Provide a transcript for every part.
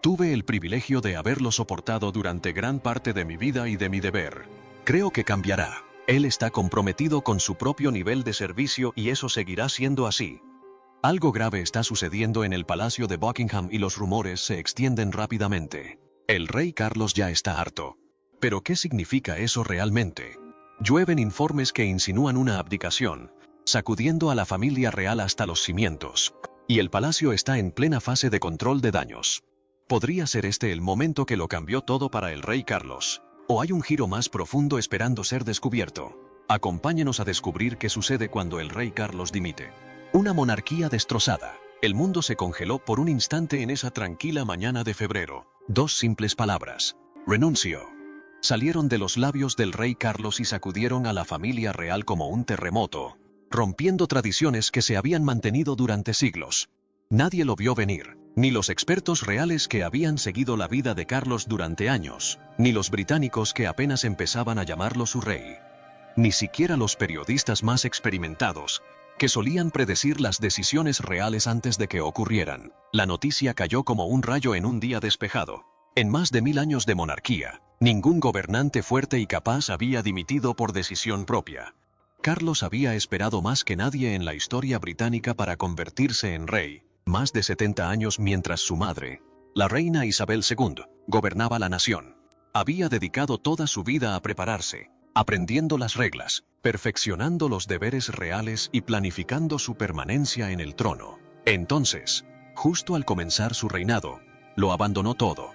Tuve el privilegio de haberlo soportado durante gran parte de mi vida y de mi deber. Creo que cambiará. Él está comprometido con su propio nivel de servicio y eso seguirá siendo así. Algo grave está sucediendo en el Palacio de Buckingham y los rumores se extienden rápidamente. El rey Carlos ya está harto. ¿Pero qué significa eso realmente? Llueven informes que insinúan una abdicación, sacudiendo a la familia real hasta los cimientos. Y el palacio está en plena fase de control de daños. ¿Podría ser este el momento que lo cambió todo para el rey Carlos? ¿O hay un giro más profundo esperando ser descubierto? Acompáñenos a descubrir qué sucede cuando el rey Carlos dimite. Una monarquía destrozada. El mundo se congeló por un instante en esa tranquila mañana de febrero. Dos simples palabras. Renuncio. Salieron de los labios del rey Carlos y sacudieron a la familia real como un terremoto, rompiendo tradiciones que se habían mantenido durante siglos. Nadie lo vio venir, ni los expertos reales que habían seguido la vida de Carlos durante años, ni los británicos que apenas empezaban a llamarlo su rey. Ni siquiera los periodistas más experimentados, que solían predecir las decisiones reales antes de que ocurrieran. La noticia cayó como un rayo en un día despejado. En más de 1000 años de monarquía, ningún gobernante fuerte y capaz había dimitido por decisión propia. Carlos había esperado más que nadie en la historia británica para convertirse en rey. Más de 70 años mientras su madre, la reina Isabel II, gobernaba la nación. Había dedicado toda su vida a prepararse, aprendiendo las reglas, perfeccionando los deberes reales y planificando su permanencia en el trono. Entonces, justo al comenzar su reinado, lo abandonó todo.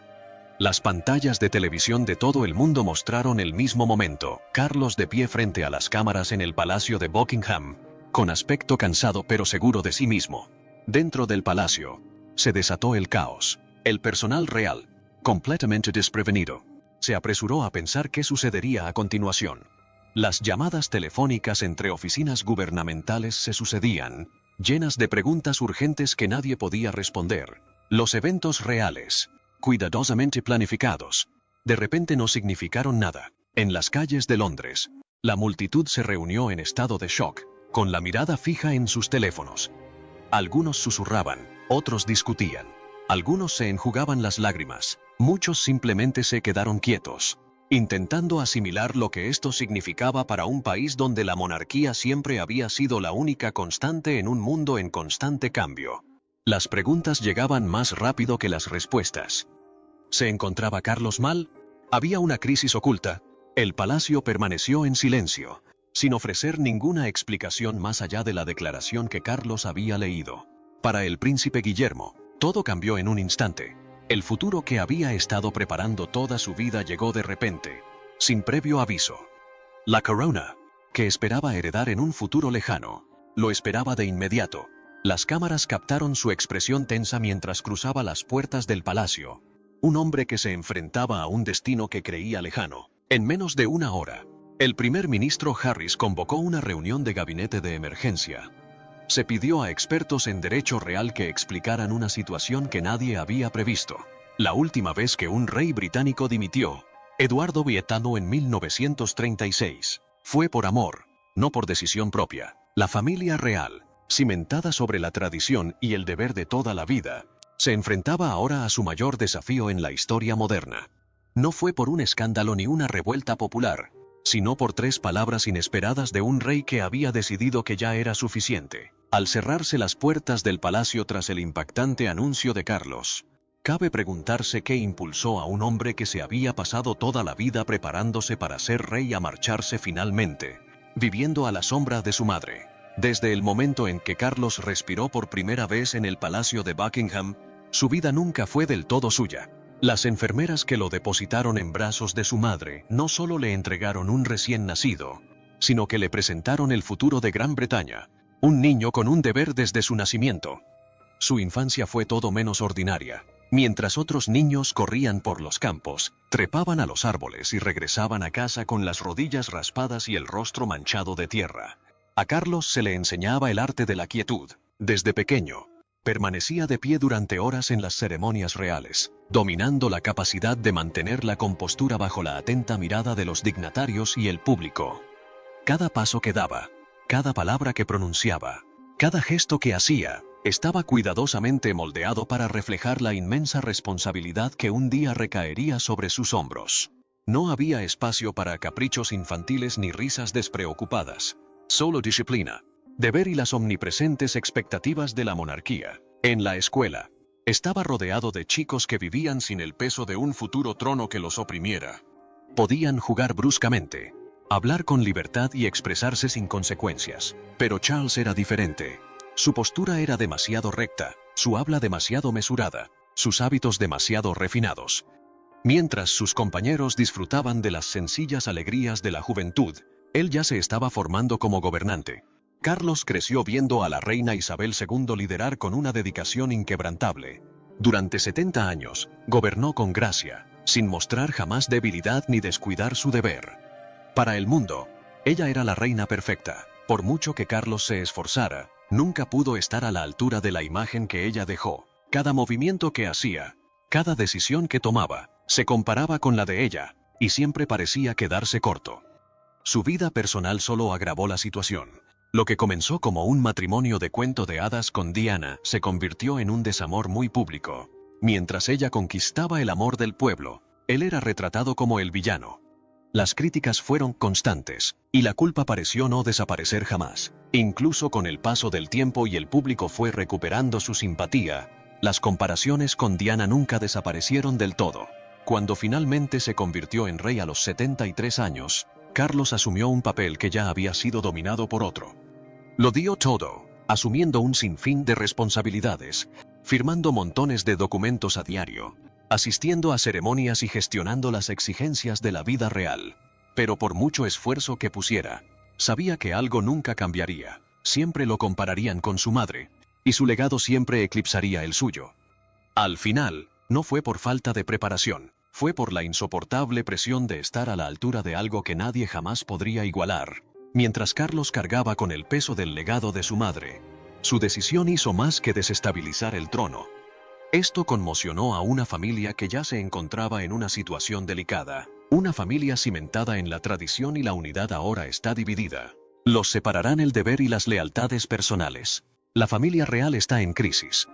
Las pantallas de televisión de todo el mundo mostraron el mismo momento, Carlos de pie frente a las cámaras en el Palacio de Buckingham, con aspecto cansado pero seguro de sí mismo. Dentro del palacio, se desató el caos. El personal real, completamente desprevenido, se apresuró a pensar qué sucedería a continuación. Las llamadas telefónicas entre oficinas gubernamentales se sucedían, llenas de preguntas urgentes que nadie podía responder. Los eventos reales, cuidadosamente planificados, de repente no significaron nada. En las calles de Londres, la multitud se reunió en estado de shock, con la mirada fija en sus teléfonos. Algunos susurraban, otros discutían. Algunos se enjugaban las lágrimas, muchos simplemente se quedaron quietos, intentando asimilar lo que esto significaba para un país donde la monarquía siempre había sido la única constante en un mundo en constante cambio. Las preguntas llegaban más rápido que las respuestas. ¿Se encontraba Carlos mal? ¿Había una crisis oculta? El palacio permaneció en silencio, sin ofrecer ninguna explicación más allá de la declaración que Carlos había leído. Para el príncipe Guillermo, todo cambió en un instante. El futuro que había estado preparando toda su vida llegó de repente, sin previo aviso. La corona, que esperaba heredar en un futuro lejano, lo esperaba de inmediato. Las cámaras captaron su expresión tensa mientras cruzaba las puertas del palacio. Un hombre que se enfrentaba a un destino que creía lejano. En menos de una hora, el primer ministro Harris convocó una reunión de gabinete de emergencia. Se pidió a expertos en derecho real que explicaran una situación que nadie había previsto. La última vez que un rey británico dimitió, Eduardo Gaetano en 1936, fue por amor, no por decisión propia. La familia real, cimentada sobre la tradición y el deber de toda la vida, se enfrentaba ahora a su mayor desafío en la historia moderna. No fue por un escándalo ni una revuelta popular, sino por 3 palabras inesperadas de un rey que había decidido que ya era suficiente. Al cerrarse las puertas del palacio tras el impactante anuncio de Carlos, cabe preguntarse qué impulsó a un hombre que se había pasado toda la vida preparándose para ser rey a marcharse finalmente, viviendo a la sombra de su madre. Desde el momento en que Carlos respiró por primera vez en el Palacio de Buckingham, su vida nunca fue del todo suya. Las enfermeras que lo depositaron en brazos de su madre no solo le entregaron un recién nacido, sino que le presentaron el futuro de Gran Bretaña, un niño con un deber desde su nacimiento. Su infancia fue todo menos ordinaria. Mientras otros niños corrían por los campos, trepaban a los árboles y regresaban a casa con las rodillas raspadas y el rostro manchado de tierra, a Carlos se le enseñaba el arte de la quietud. Desde pequeño, permanecía de pie durante horas en las ceremonias reales, dominando la capacidad de mantener la compostura bajo la atenta mirada de los dignatarios y el público. Cada paso que daba, cada palabra que pronunciaba, cada gesto que hacía, Estaba cuidadosamente moldeado para reflejar la inmensa responsabilidad que un día recaería sobre sus hombros. No había espacio para caprichos infantiles ni risas despreocupadas. Solo disciplina, deber y las omnipresentes expectativas de la monarquía. En la escuela, estaba rodeado de chicos que vivían sin el peso de un futuro trono que los oprimiera. Podían jugar bruscamente, hablar con libertad y expresarse sin consecuencias. Pero Charles era diferente. Su postura era demasiado recta, su habla demasiado mesurada, sus hábitos demasiado refinados. Mientras sus compañeros disfrutaban de las sencillas alegrías de la juventud, él ya se estaba formando como gobernante. Carlos creció viendo a la reina Isabel II liderar con una dedicación inquebrantable. Durante 70 años, gobernó con gracia, sin mostrar jamás debilidad ni descuidar su deber. Para el mundo, ella era la reina perfecta. Por mucho que Carlos se esforzara, nunca pudo estar a la altura de la imagen que ella dejó. Cada movimiento que hacía, cada decisión que tomaba, se comparaba con la de ella, y siempre parecía quedarse corto. Su vida personal solo agravó la situación. Lo que comenzó como un matrimonio de cuento de hadas con Diana se convirtió en un desamor muy público. Mientras ella conquistaba el amor del pueblo, él era retratado como el villano. Las críticas fueron constantes, y la culpa pareció no desaparecer jamás. Incluso con el paso del tiempo y el público fue recuperando su simpatía, las comparaciones con Diana nunca desaparecieron del todo. Cuando finalmente se convirtió en rey a los 73 años, Carlos asumió un papel que ya había sido dominado por otro. Lo dio todo, asumiendo un sinfín de responsabilidades, firmando montones de documentos a diario, asistiendo a ceremonias y gestionando las exigencias de la vida real. Pero por mucho esfuerzo que pusiera, sabía que algo nunca cambiaría. Siempre lo compararían con su madre, y su legado siempre eclipsaría el suyo. Al final, no fue por falta de preparación, fue por la insoportable presión de estar a la altura de algo que nadie jamás podría igualar. Mientras Carlos cargaba con el peso del legado de su madre, su decisión hizo más que desestabilizar el trono. Esto conmocionó a una familia que ya se encontraba en una situación delicada. Una familia cimentada en la tradición y la unidad ahora está dividida. Los separarán el deber y las lealtades personales. La familia real está en crisis.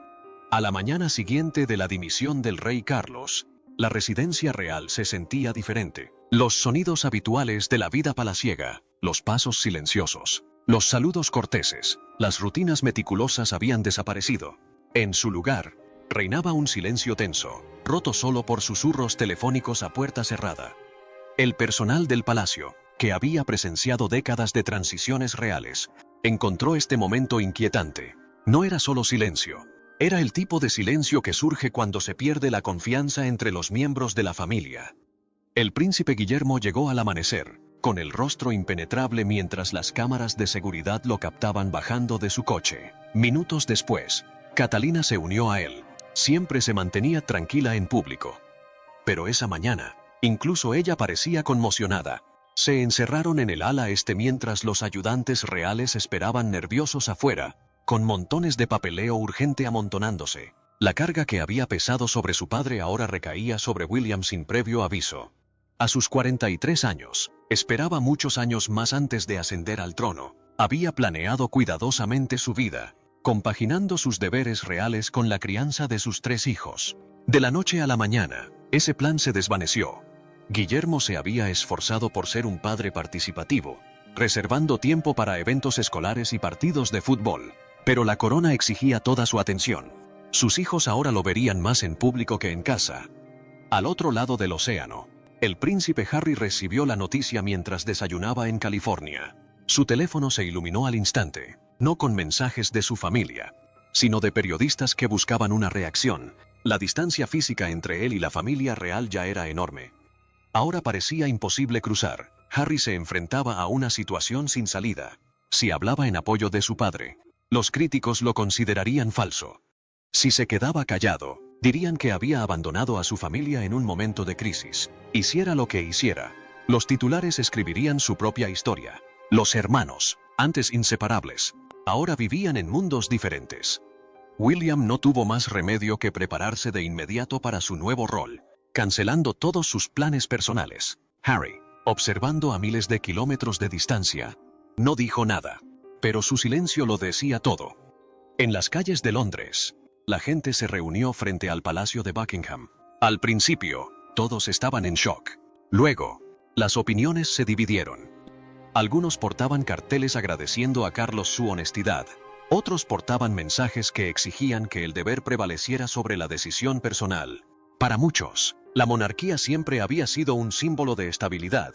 A la mañana siguiente de la dimisión del rey Carlos, la residencia real se sentía diferente. Los sonidos habituales de la vida palaciega, los pasos silenciosos, los saludos corteses, las rutinas meticulosas habían desaparecido. En su lugar, reinaba un silencio tenso, roto solo por susurros telefónicos a puerta cerrada. El personal del palacio, que había presenciado décadas de transiciones reales, encontró este momento inquietante. No era solo silencio. Era el tipo de silencio que surge cuando se pierde la confianza entre los miembros de la familia. El príncipe Guillermo llegó al amanecer, con el rostro impenetrable mientras las cámaras de seguridad lo captaban bajando de su coche. Minutos después, Catalina se unió a él. Siempre se mantenía tranquila en público. Pero esa mañana, incluso ella parecía conmocionada. Se encerraron en el ala este mientras los ayudantes reales esperaban nerviosos afuera, con montones de papeleo urgente amontonándose. La carga que había pesado sobre su padre ahora recaía sobre William sin previo aviso. A sus 43 años, esperaba muchos años más antes de ascender al trono. Había planeado cuidadosamente su vida, compaginando sus deberes reales con la crianza de sus 3 hijos. De la noche a la mañana, ese plan se desvaneció. Guillermo se había esforzado por ser un padre participativo, reservando tiempo para eventos escolares y partidos de fútbol. Pero la corona exigía toda su atención. Sus hijos ahora lo verían más en público que en casa. Al otro lado del océano, el príncipe Harry recibió la noticia mientras desayunaba en California. Su teléfono se iluminó al instante, no con mensajes de su familia, sino de periodistas que buscaban una reacción. La distancia física entre él y la familia real ya era enorme. Ahora parecía imposible cruzar. Harry se enfrentaba a una situación sin salida. Si hablaba en apoyo de su padre, los críticos lo considerarían falso. Si se quedaba callado, dirían que había abandonado a su familia en un momento de crisis. Hiciera lo que hiciera, los titulares escribirían su propia historia. Los hermanos, antes inseparables, ahora vivían en mundos diferentes. William no tuvo más remedio que prepararse de inmediato para su nuevo rol, cancelando todos sus planes personales. Harry, observando a miles de kilómetros de distancia, no dijo nada, pero su silencio lo decía todo. En las calles de Londres, la gente se reunió frente al Palacio de Buckingham. Al principio, todos estaban en shock. Luego, las opiniones se dividieron. Algunos portaban carteles agradeciendo a Carlos su honestidad. Otros portaban mensajes que exigían que el deber prevaleciera sobre la decisión personal. Para muchos, la monarquía siempre había sido un símbolo de estabilidad.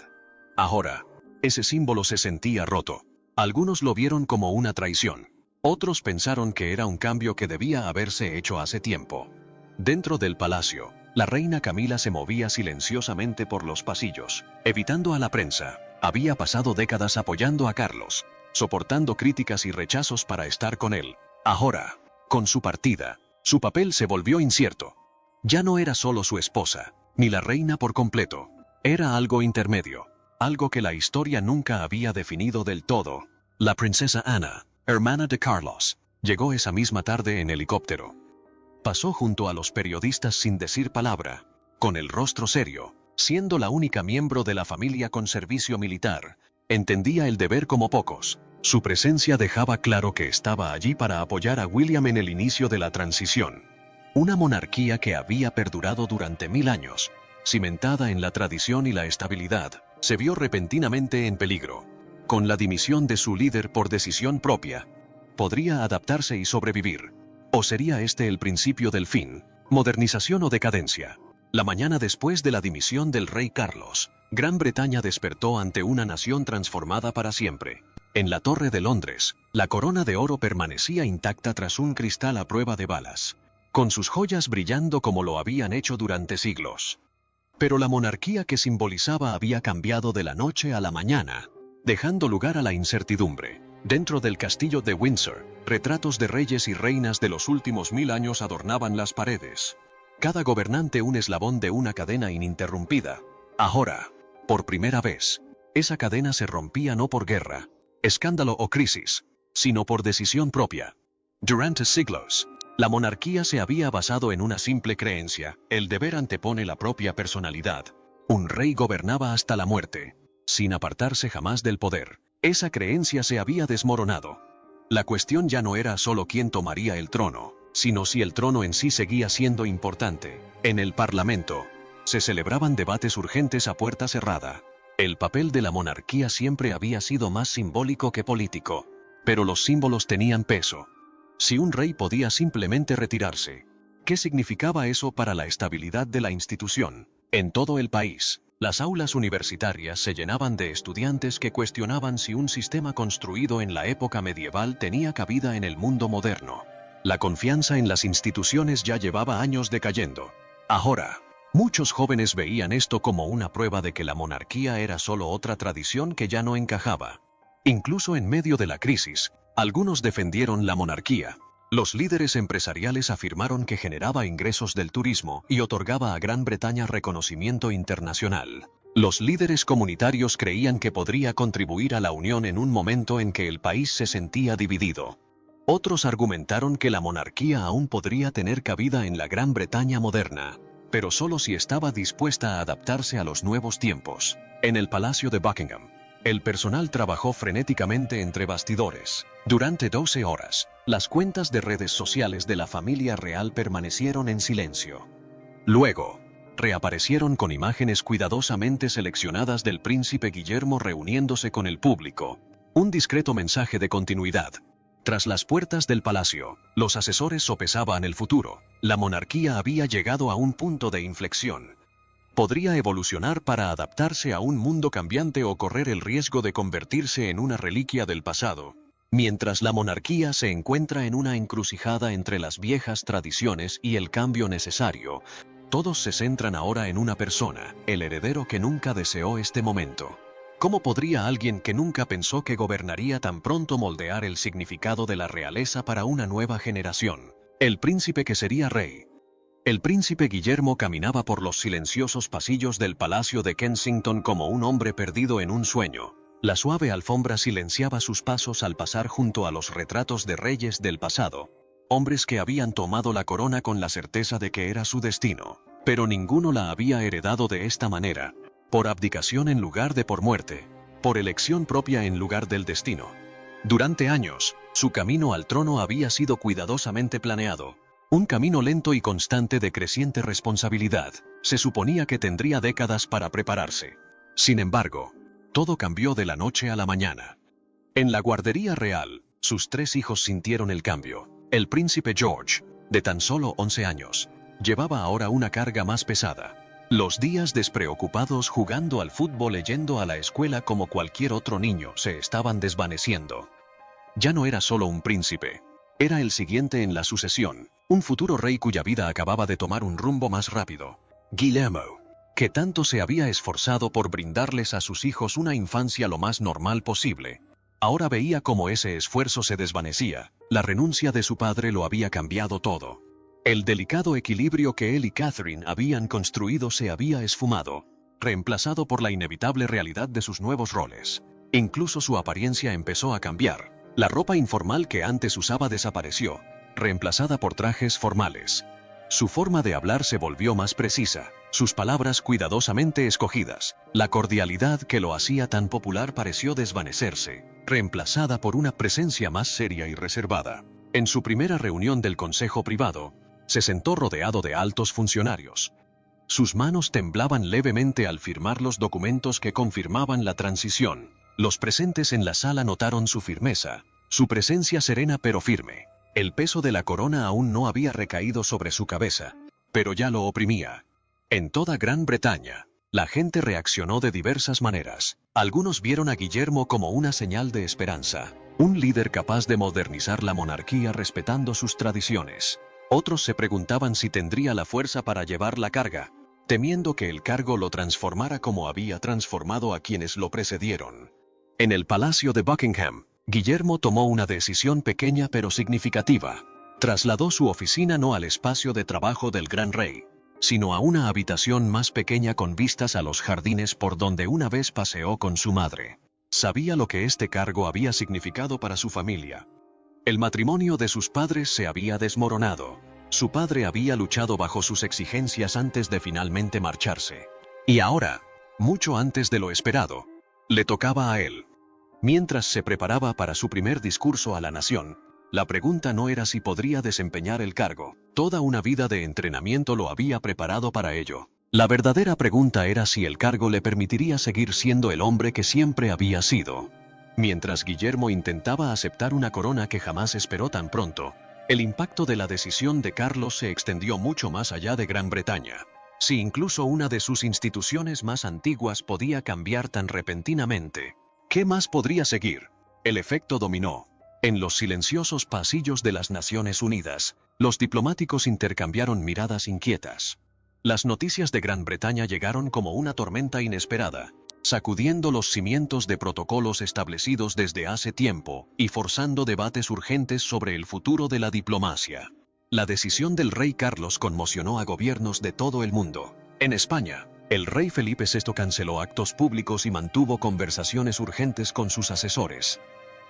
Ahora, ese símbolo se sentía roto. Algunos lo vieron como una traición. Otros pensaron que era un cambio que debía haberse hecho hace tiempo. Dentro del palacio, la reina Camila se movía silenciosamente por los pasillos, evitando a la prensa. Había pasado décadas apoyando a Carlos, soportando críticas y rechazos para estar con él. Ahora, con su partida, su papel se volvió incierto. Ya no era solo su esposa, ni la reina por completo. Era algo intermedio, algo que la historia nunca había definido del todo. La princesa Ana, hermana de Carlos, llegó esa misma tarde en helicóptero. Pasó junto a los periodistas sin decir palabra, con el rostro serio, siendo la única miembro de la familia con servicio militar. Entendía el deber como pocos. Su presencia dejaba claro que estaba allí para apoyar a William en el inicio de la transición. Una monarquía que había perdurado durante 1000 años, cimentada en la tradición y la estabilidad, se vio repentinamente en peligro. Con la dimisión de su líder por decisión propia, ¿podría adaptarse y sobrevivir? ¿O sería este el principio del fin? ¿Modernización o decadencia? La mañana después de la dimisión del rey Carlos, Gran Bretaña despertó ante una nación transformada para siempre. En la Torre de Londres, la corona de oro permanecía intacta tras un cristal a prueba de balas, con sus joyas brillando como lo habían hecho durante siglos. Pero la monarquía que simbolizaba había cambiado de la noche a la mañana, dejando lugar a la incertidumbre. Dentro del castillo de Windsor, retratos de reyes y reinas de los últimos 1000 años adornaban las paredes. Cada gobernante un eslabón de una cadena ininterrumpida. Ahora, por primera vez, esa cadena se rompía no por guerra, escándalo o crisis, sino por decisión propia. Durante siglos, la monarquía se había basado en una simple creencia: el deber antepone la propia personalidad. Un rey gobernaba hasta la muerte, sin apartarse jamás del poder. Esa creencia se había desmoronado. La cuestión ya no era solo quién tomaría el trono, sino si el trono en sí seguía siendo importante. En el Parlamento, se celebraban debates urgentes a puerta cerrada. El papel de la monarquía siempre había sido más simbólico que político, pero los símbolos tenían peso. Si un rey podía simplemente retirarse, ¿qué significaba eso para la estabilidad de la institución? En todo el país, las aulas universitarias se llenaban de estudiantes que cuestionaban si un sistema construido en la época medieval tenía cabida en el mundo moderno. La confianza en las instituciones ya llevaba años decayendo. Ahora, muchos jóvenes veían esto como una prueba de que la monarquía era solo otra tradición que ya no encajaba. Incluso en medio de la crisis, algunos defendieron la monarquía. Los líderes empresariales afirmaron que generaba ingresos del turismo y otorgaba a Gran Bretaña reconocimiento internacional. Los líderes comunitarios creían que podría contribuir a la unión en un momento en que el país se sentía dividido. Otros argumentaron que la monarquía aún podría tener cabida en la Gran Bretaña moderna, pero solo si estaba dispuesta a adaptarse a los nuevos tiempos. En el Palacio de Buckingham, el personal trabajó frenéticamente entre bastidores. Durante 12 horas, las cuentas de redes sociales de la familia real permanecieron en silencio. Luego, reaparecieron con imágenes cuidadosamente seleccionadas del príncipe Guillermo reuniéndose con el público. Un discreto mensaje de continuidad. Tras las puertas del palacio, los asesores sopesaban el futuro. La monarquía había llegado a un punto de inflexión. Podría evolucionar para adaptarse a un mundo cambiante o correr el riesgo de convertirse en una reliquia del pasado. Mientras la monarquía se encuentra en una encrucijada entre las viejas tradiciones y el cambio necesario, todos se centran ahora en una persona, el heredero que nunca deseó este momento. ¿Cómo podría alguien que nunca pensó que gobernaría tan pronto moldear el significado de la realeza para una nueva generación? El príncipe que sería rey. El príncipe Guillermo caminaba por los silenciosos pasillos del Palacio de Kensington como un hombre perdido en un sueño. La suave alfombra silenciaba sus pasos al pasar junto a los retratos de reyes del pasado, hombres que habían tomado la corona con la certeza de que era su destino, pero ninguno la había heredado de esta manera, por abdicación en lugar de por muerte, por elección propia en lugar del destino. Durante años, Su camino al trono había sido cuidadosamente planeado. Un camino lento y constante de creciente responsabilidad. Se suponía que tendría décadas para prepararse. Sin embargo, todo cambió de la noche a la mañana. En la guardería real, sus 3 hijos sintieron el cambio. El príncipe George, de tan solo 11 años, llevaba ahora una carga más pesada. Los días despreocupados jugando al fútbol y yendo a la escuela como cualquier otro niño se estaban desvaneciendo. Ya no era solo un príncipe. Era el siguiente en la sucesión, un futuro rey cuya vida acababa de tomar un rumbo más rápido. Guillermo, que tanto se había esforzado por brindarles a sus hijos una infancia lo más normal posible, ahora veía cómo ese esfuerzo se desvanecía. La renuncia de su padre lo había cambiado todo. El delicado equilibrio que él y Catherine habían construido se había esfumado, reemplazado por la inevitable realidad de sus nuevos roles. Incluso su apariencia empezó a cambiar. La ropa informal que antes usaba desapareció, reemplazada por trajes formales. Su forma de hablar se volvió más precisa, sus palabras cuidadosamente escogidas. La cordialidad que lo hacía tan popular pareció desvanecerse, reemplazada por una presencia más seria y reservada. En su primera reunión del consejo privado, se sentó rodeado de altos funcionarios. Sus manos temblaban levemente al firmar los documentos que confirmaban la transición. Los presentes en la sala notaron su firmeza, su presencia serena pero firme. El peso de la corona aún no había recaído sobre su cabeza, pero ya lo oprimía. En toda Gran Bretaña, la gente reaccionó de diversas maneras. Algunos vieron a Guillermo como una señal de esperanza, un líder capaz de modernizar la monarquía respetando sus tradiciones. Otros se preguntaban si tendría la fuerza para llevar la carga, temiendo que el cargo lo transformara como había transformado a quienes lo precedieron. En el Palacio de Buckingham, Guillermo tomó una decisión pequeña pero significativa. Trasladó su oficina no al espacio de trabajo del gran rey, sino a una habitación más pequeña con vistas a los jardines por donde una vez paseó con su madre. Sabía lo que este cargo había significado para su familia. El matrimonio de sus padres se había desmoronado. Su padre había luchado bajo sus exigencias antes de finalmente marcharse. Y ahora, mucho antes de lo esperado, le tocaba a él. Mientras se preparaba para su primer discurso a la nación, la pregunta no era si podría desempeñar el cargo. Toda una vida de entrenamiento lo había preparado para ello. La verdadera pregunta era si el cargo le permitiría seguir siendo el hombre que siempre había sido. Mientras Guillermo intentaba aceptar una corona que jamás esperó tan pronto, el impacto de la decisión de Carlos se extendió mucho más allá de Gran Bretaña. Si incluso una de sus instituciones más antiguas podía cambiar tan repentinamente, ¿qué más podría seguir? El efecto dominó. En los silenciosos pasillos de las Naciones Unidas, los diplomáticos intercambiaron miradas inquietas. Las noticias de Gran Bretaña llegaron como una tormenta inesperada, sacudiendo los cimientos de protocolos establecidos desde hace tiempo y forzando debates urgentes sobre el futuro de la diplomacia. La decisión del rey Carlos conmocionó a gobiernos de todo el mundo. En España, el rey Felipe VI canceló actos públicos y mantuvo conversaciones urgentes con sus asesores.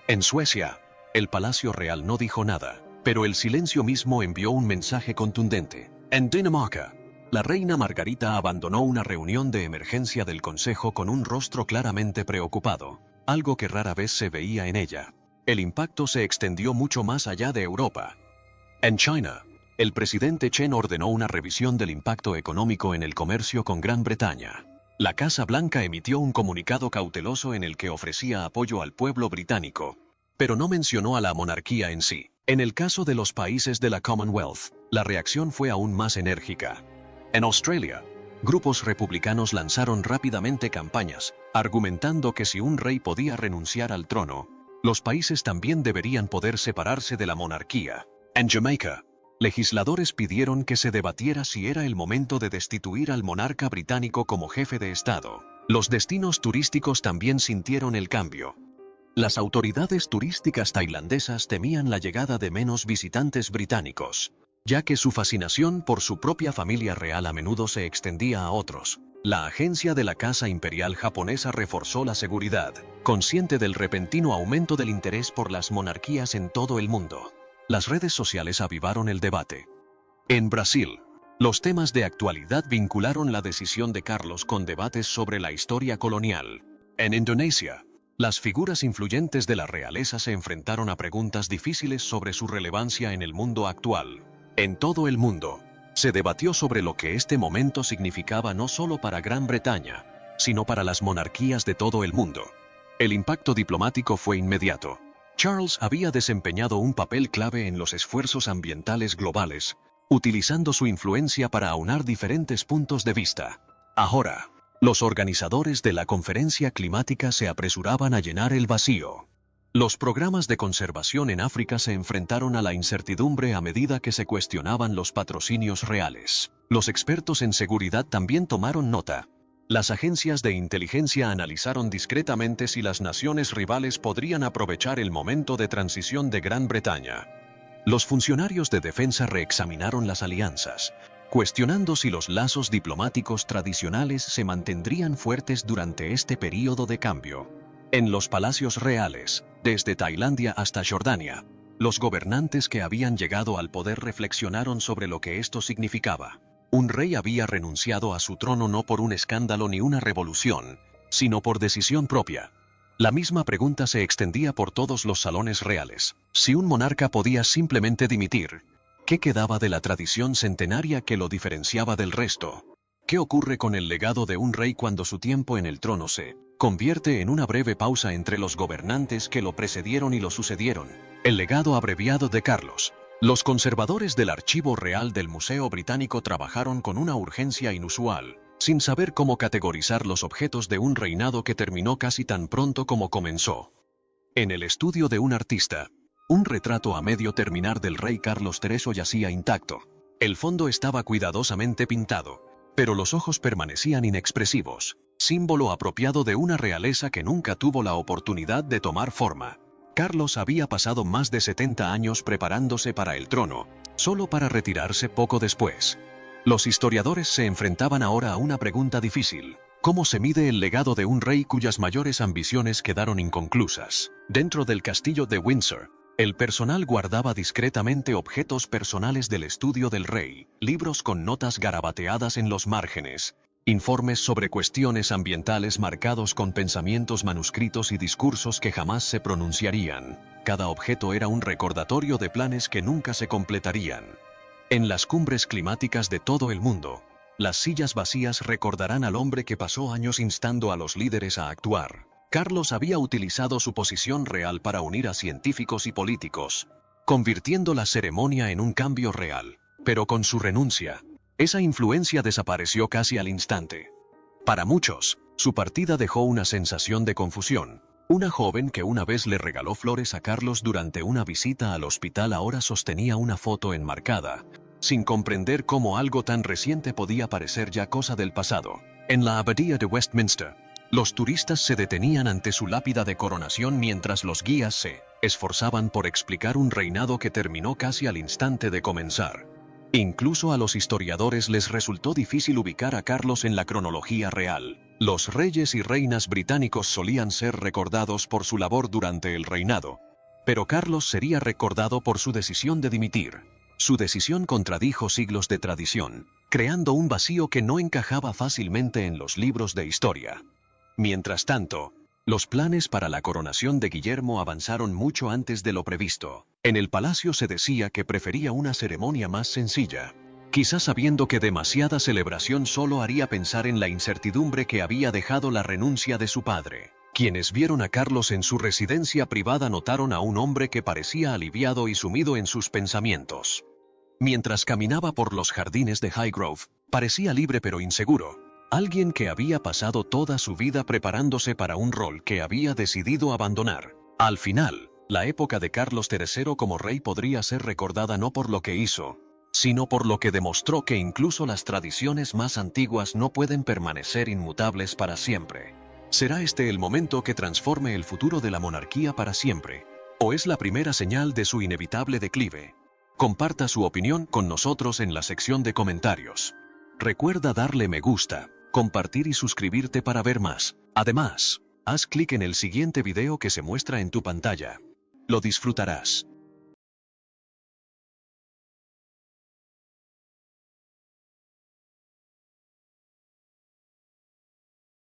En Suecia, el Palacio Real no dijo nada, pero el silencio mismo envió un mensaje contundente. En Dinamarca, la reina Margarita abandonó una reunión de emergencia del Consejo con un rostro claramente preocupado, algo que rara vez se veía en ella. El impacto se extendió mucho más allá de Europa. En China, el presidente Chen ordenó una revisión del impacto económico en el comercio con Gran Bretaña. La Casa Blanca emitió un comunicado cauteloso en el que ofrecía apoyo al pueblo británico, pero no mencionó a la monarquía en sí. En el caso de los países de la Commonwealth, la reacción fue aún más enérgica. En Australia, grupos republicanos lanzaron rápidamente campañas, argumentando que si un rey podía renunciar al trono, los países también deberían poder separarse de la monarquía. En Jamaica, legisladores pidieron que se debatiera si era el momento de destituir al monarca británico como jefe de Estado. Los destinos turísticos también sintieron el cambio. Las autoridades turísticas tailandesas temían la llegada de menos visitantes británicos, ya que su fascinación por su propia familia real a menudo se extendía a otros. La agencia de la Casa Imperial japonesa reforzó la seguridad, consciente del repentino aumento del interés por las monarquías en todo el mundo. Las redes sociales avivaron el debate. En Brasil, los temas de actualidad vincularon la decisión de Carlos con debates sobre la historia colonial. En Indonesia, Las figuras influyentes de la realeza se enfrentaron a preguntas difíciles sobre su relevancia en el mundo actual. En todo el mundo, se debatió sobre lo que este momento significaba no solo para Gran Bretaña, sino para las monarquías de todo el mundo. El impacto diplomático fue inmediato. Charles había desempeñado un papel clave en los esfuerzos ambientales globales, utilizando su influencia para aunar diferentes puntos de vista. Ahora, los organizadores de la conferencia climática se apresuraban a llenar el vacío. Los programas de conservación en África se enfrentaron a la incertidumbre a medida que se cuestionaban los patrocinios reales. Los expertos en seguridad también tomaron nota. Las agencias de inteligencia analizaron discretamente si las naciones rivales podrían aprovechar el momento de transición de Gran Bretaña. Los funcionarios de defensa reexaminaron las alianzas, cuestionando si los lazos diplomáticos tradicionales se mantendrían fuertes durante este período de cambio. En los palacios reales, desde Tailandia hasta Jordania, los gobernantes que habían llegado al poder reflexionaron sobre lo que esto significaba. Un rey había renunciado a su trono no por un escándalo ni una revolución, sino por decisión propia. La misma pregunta se extendía por todos los salones reales. Si un monarca podía simplemente dimitir, ¿qué quedaba de la tradición centenaria que lo diferenciaba del resto? ¿Qué ocurre con el legado de un rey cuando su tiempo en el trono se convierte en una breve pausa entre los gobernantes que lo precedieron y lo sucedieron? El legado abreviado de Carlos. Los conservadores del Archivo Real del Museo Británico trabajaron con una urgencia inusual, sin saber cómo categorizar los objetos de un reinado que terminó casi tan pronto como comenzó. En el estudio de un artista, un retrato a medio terminar del rey Carlos III yacía intacto. El fondo estaba cuidadosamente pintado, pero los ojos permanecían inexpresivos, símbolo apropiado de una realeza que nunca tuvo la oportunidad de tomar forma. Carlos había pasado más de 70 años preparándose para el trono, solo para retirarse poco después. Los historiadores se enfrentaban ahora a una pregunta difícil. ¿Cómo se mide el legado de un rey cuyas mayores ambiciones quedaron inconclusas? Dentro del castillo de Windsor, el personal guardaba discretamente objetos personales del estudio del rey, libros con notas garabateadas en los márgenes, informes sobre cuestiones ambientales marcados con pensamientos manuscritos y discursos que jamás se pronunciarían. Cada objeto era un recordatorio de planes que nunca se completarían. En las cumbres climáticas de todo el mundo, las sillas vacías recordarán al hombre que pasó años instando a los líderes a actuar. Carlos había utilizado su posición real para unir a científicos y políticos, convirtiendo la ceremonia en un cambio real. Pero con su renuncia, esa influencia desapareció casi al instante. Para muchos, su partida dejó una sensación de confusión. Una joven que una vez le regaló flores a Carlos durante una visita al hospital ahora sostenía una foto enmarcada, sin comprender cómo algo tan reciente podía parecer ya cosa del pasado. En la abadía de Westminster, los turistas se detenían ante su lápida de coronación mientras los guías se esforzaban por explicar un reinado que terminó casi al instante de comenzar. Incluso a los historiadores les resultó difícil ubicar a Carlos en la cronología real. Los reyes y reinas británicos solían ser recordados por su labor durante el reinado, pero Carlos sería recordado por su decisión de dimitir. Su decisión contradijo siglos de tradición, creando un vacío que no encajaba fácilmente en los libros de historia. Mientras tanto, los planes para la coronación de Guillermo avanzaron mucho antes de lo previsto. En el palacio se decía que prefería una ceremonia más sencilla, quizás sabiendo que demasiada celebración solo haría pensar en la incertidumbre que había dejado la renuncia de su padre. Quienes vieron a Carlos en su residencia privada notaron a un hombre que parecía aliviado y sumido en sus pensamientos. Mientras caminaba por los jardines de Highgrove, parecía libre pero inseguro. Alguien que había pasado toda su vida preparándose para un rol que había decidido abandonar. Al final, la época de Carlos III como rey podría ser recordada no por lo que hizo, sino por lo que demostró que incluso las tradiciones más antiguas no pueden permanecer inmutables para siempre. ¿Será este el momento que transforme el futuro de la monarquía para siempre? ¿O es la primera señal de su inevitable declive? Comparta su opinión con nosotros en la sección de comentarios. Recuerda darle me gusta, compartir y suscribirte para ver más. Además, haz clic en el siguiente video que se muestra en tu pantalla. Lo disfrutarás.